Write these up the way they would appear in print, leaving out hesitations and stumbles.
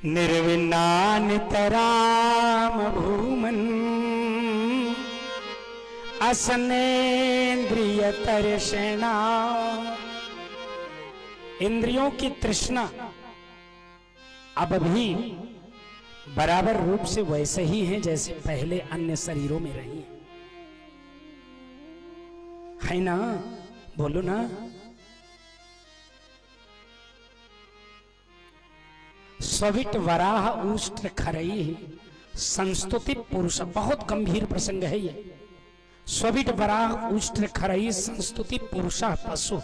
निर्विन्नानितराम भूमन असनेन्द्रिय तर्षणा। इंद्रियों की तृष्णा अब भी बराबर रूप से वैसे ही है जैसे पहले अन्य शरीरों में रही है ना? बोलो ना। स्विट वराह उष्ट्र खरई संस्तुति पुरुष। बहुत गंभीर प्रसंग है ये। स्विट वराह उष्ट्र खरई संस्तुति पुरुष पशु।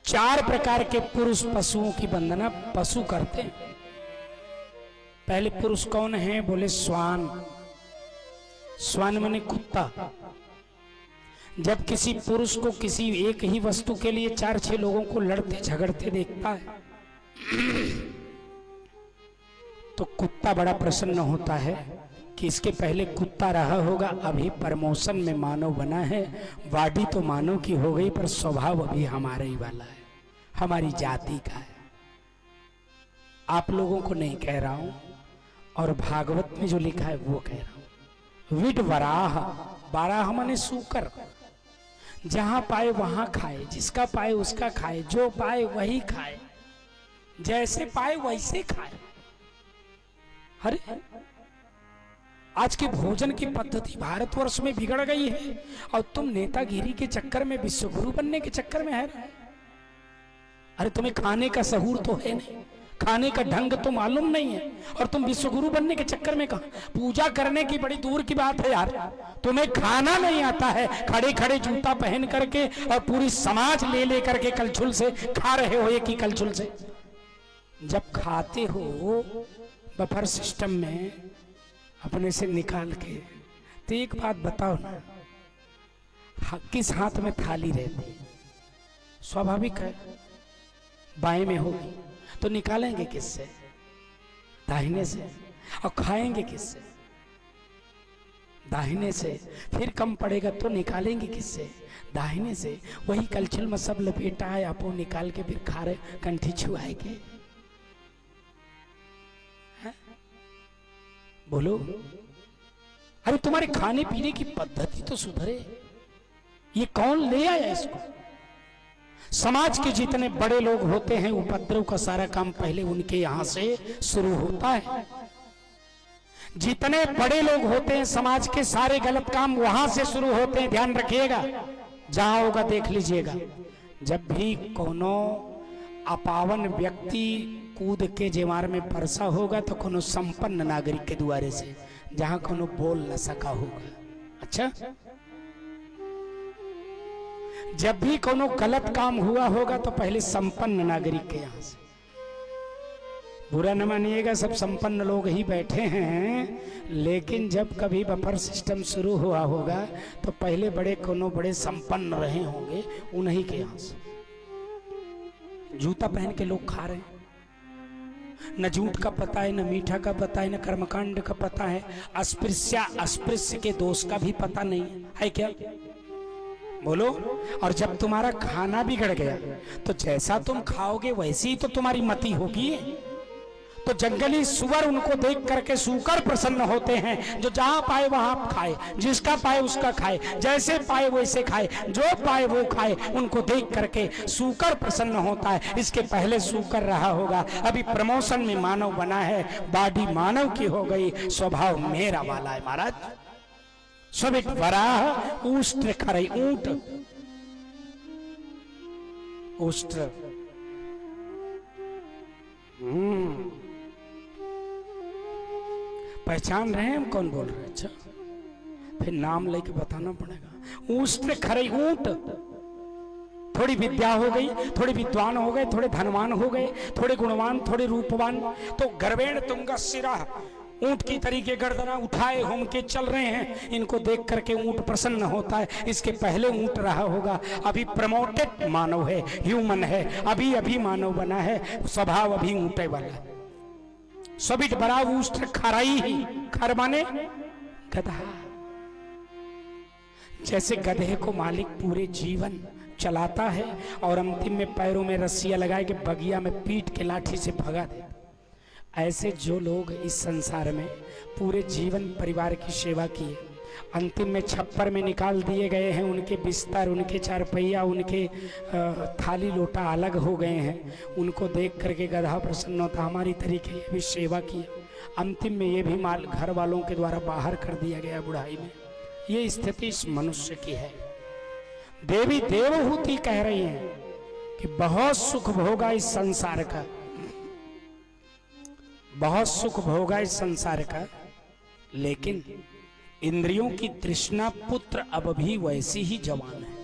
चार प्रकार के पुरुष पशुओं की वंदना पशु करते हैं। पहले पुरुष कौन है? बोले श्वान। श्वान माने कुत्ता। जब किसी पुरुष को किसी एक ही वस्तु के लिए 4-6 लोगों को लड़ते झगड़ते देखता है तो कुत्ता बड़ा प्रसन्न होता है कि इसके पहले कुत्ता रहा होगा, अभी प्रमोशन में मानव बना है। बॉडी तो मानव की हो गई पर स्वभाव अभी हमारे ही वाला है, हमारी जाति का है। आप लोगों को नहीं कह रहा हूं, और भागवत में जो लिखा है वो कह रहा हूं। विड वराह, वराह माने सूकर। जहां पाए वहां खाए, जिसका पाए उसका खाए, जो पाए वही खाए, जैसे पाए वैसे खाए। अरे आज के भोजन की पद्धति भारतवर्ष में बिगड़ गई है और तुम नेतागिरी के चक्कर में, विश्वगुरु बनने के चक्कर में है। अरे तुम्हें खाने का सहूर तो है नहीं, खाने का ढंग तो मालूम नहीं है, और तुम विश्वगुरु बनने के चक्कर में कहा। पूजा करने की बड़ी दूर की बात है यार, तुम्हें खाना नहीं आता है। खड़े खड़े जूता पहन करके और पूरी समाज ले ले करके कलछुल से खा रहे हो, एक ही कलछुल से। जब खाते हो बफर सिस्टम में अपने से निकाल के, तो एक बात बताओ ना, किस हाथ में थाली रहती? स्वाभाविक है बाएं में होगी, तो निकालेंगे किससे? दाहिने से। और खाएंगे किससे? दाहिने से। फिर कम पड़ेगा तो निकालेंगे किससे? दाहिने से। वही कलछुल में सब लपेटा है, आपो निकाल के फिर खा रहे, कंठी छुआएंगे। बोलो, अरे तुम्हारे खाने पीने की पद्धति तो सुधरे। ये कौन ले आया इसको? समाज के जितने बड़े लोग होते हैं, उपद्रव का सारा काम पहले उनके यहां से शुरू होता है। जितने बड़े लोग होते हैं समाज के, सारे गलत काम वहां से शुरू होते हैं। ध्यान रखिएगा, जहां होगा देख लीजिएगा। जब भी कोनो अपावन व्यक्ति कूद के जेवार में परसा होगा तो कोनो संपन्न नागरिक के द्वारे से, जहां कोनो बोल न सका होगा। अच्छा, जब भी कोनो गलत काम हुआ होगा तो पहले संपन्न नागरिक के यहां से। बुरा न मानिएगा, सब संपन्न लोग ही बैठे हैं, लेकिन जब कभी बफर सिस्टम शुरू हुआ होगा तो पहले बड़े कोनो बड़े संपन्न रहे होंगे, उन्हीं के यहां से। जूता पहन के लोग खा रहे हैं, न झूठ का पता है, न मीठा का पता है, न कर्मकांड का पता है, अस्पृश्य के दोष का भी पता नहीं है क्या? बोलो। और जब तुम्हारा खाना बिगड़ गया तो जैसा तुम खाओगे वैसी ही तो तुम्हारी मति होगी। तो जंगली सुअर उनको देख करके सूकर प्रसन्न होते हैं, जो जहां पाए वहां खाए, जिसका पाए उसका खाए, जैसे पाए वैसे खाए, जो पाए वो खाए। उनको देख करके सूकर प्रसन्न होता है। इसके पहले सूकर रहा होगा, अभी प्रमोशन में मानव बना है, बॉडी मानव की हो गई, स्वभाव मेरा वाला है महाराज। स्विट वराह उष्ट्र खरई, ऊंट उष्ट्र। पहचान रहे हैं हम कौन बोल रहे हैं? अच्छा, फिर नाम लेके बताना पड़ेगा। उष्ट्र खरई, ऊंट। थोड़ी विद्या हो गई, थोड़े विद्वान हो गए, थोड़े धनवान हो गए, थोड़े गुणवान, थोड़े रूपवान, तो गर्वेण तुंगा सिरा, ऊंट की तरीके गर्दना उठाए होम के चल रहे हैं। इनको देख करके ऊंट प्रसन्न होता है। इसके पहले ऊंट रहा होगा, अभी प्रमोटेड मानव है, ह्यूमन है, अभी अभी मानव बना है, स्वभाव अभी ऊंटे वाला है। स्विट वराह उष्ट्र खरई, खर माने गधा। जैसे गधे को मालिक पूरे जीवन चलाता है और अंतिम में पैरों में रस्सियां लगाए के बगिया में पीट के लाठी से भगा दे, ऐसे जो लोग इस संसार में पूरे जीवन परिवार की सेवा किए, अंतिम में छप्पर में निकाल दिए गए हैं, उनके बिस्तर, उनके चारपहिया, उनके थाली लोटा अलग हो गए हैं, उनको देख करके गधा प्रसन्न होता, हमारी तरीके ये भी सेवा किया, अंतिम में ये भी माल घर वालों के द्वारा बाहर कर दिया गया बुढ़ाई में। ये स्थिति इस मनुष्य की है। देवी देवहूति कह रही हैं कि बहुत सुख भोगा इस संसार का, बहुत सुख भोगा इस संसार का, लेकिन इंद्रियों की तृष्णा पुत्र अब भी वैसी ही जवान है।